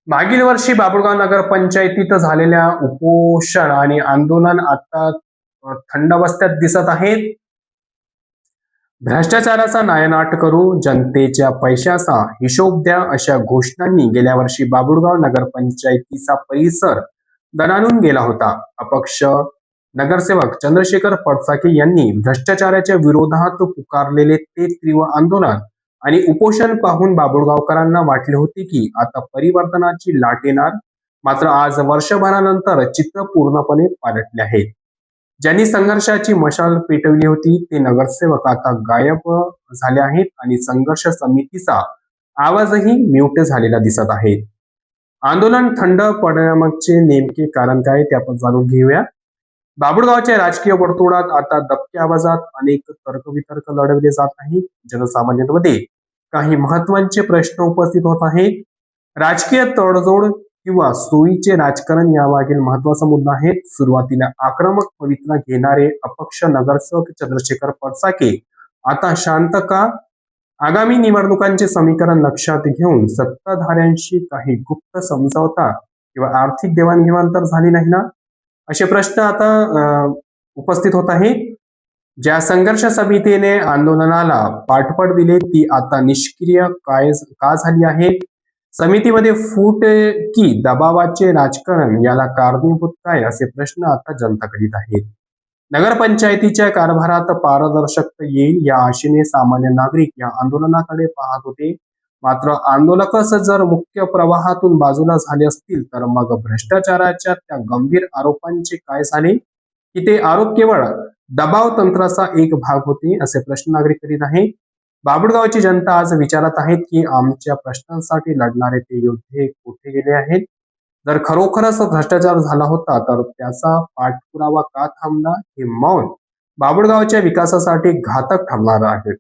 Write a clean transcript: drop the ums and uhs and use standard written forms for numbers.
मागील वर्षी बाभुळगाव नगरपंचायतीत झालेल्या उपोषण आणि आंदोलन आता थंड बस्त्यात दिसत आहेत. भ्रष्टाचाराचा नायनाट करू, जनतेच्या पैशाचा हिशोब द्या अशा घोषणांनी गेल्या वर्षी बाभुळगाव नगरपंचायतीचा परिसर दणाणून गेला होता. अपक्ष नगरसेवक चंद्रशेखर पडसाके यांनी भ्रष्टाचाराच्या विरोधात पुकारलेले ते तीव्र आंदोलन आणि उपोषण पाहून बाभुळगावकरांना वाटले होते की आता परिवर्तनाची लाट येणार. मात्र आज वर्षभरानंतर चित्र पूर्णपणे पालटले आहे. ज्यांनी संघर्षाची मशाल पेटवली होती ते नगरसेवक आता गायब झाले आहेत आणि संघर्ष समितीचा आवाजही म्यूट झालेला दिसत आहे. आंदोलन थंड पडण्यामागचे नेमके कारण काय ते आपण जाणून घेऊया. बाभुळगावच्या राजकीय वर्तुळात आता दबक्या आवाजात अनेक तर्कवितर्क लढवले जात आहेत. जनसामान्यांमध्ये काही महत्वाचे प्रश्न उपस्थित होत आहेत. राजकीय तडजोड किंवा सोयीचे राजकारण यामागील महत्वाचा मुद्दा आहे. सुरुवातीला आक्रमक पवित्रा घेणारे अपक्ष नगरसेवक चंद्रशेखर पडसाके आता शांत का? आगामी निवडणुकांचे समीकरण लक्षात घेऊन सत्ताधाऱ्यांशी काही गुप्त समझौता किंवा आर्थिक देवाणघेवाण तर झाली नाही ना, असे प्रश्न आता उपस्थित होत आहेत. ज्या संघर्ष समितीने आंदोलनाला पाठबळ दिले ती आता निष्क्रिय का झाली आहे? समितीमध्ये फूट की दबावाचे राजकारण याला कारणीभूत काय, असे प्रश्न आता जनता करीत आहेत. नगरपंचायतीच्या कारभारात पारदर्शकता येईल या आशेने सामान्य नागरिक या आंदोलनाकडे पाहत होते. मात्र आंदोलकच जर मुख्य प्रवाहातून बाजूला झाले असतील तर मग भ्रष्टाचाराच्या त्या गंभीर आरोपांचे काय झाले? की ते आरोप केवळ दबाव तंत्राचा एक भाग होते, असे प्रश्न नागरिक करीत आहेत. बाभुळगावची जनता आज विचारत आहेत की आमच्या प्रश्नांसाठी लढणारे ते योद्धे कुठे गेले आहेत? जर खरोखरच भ्रष्टाचार झाला होता तर त्याचा पाठपुरावा का थांबला? हे मौन बाभुळगावच्या विकासासाठी घातक ठरणार आहे.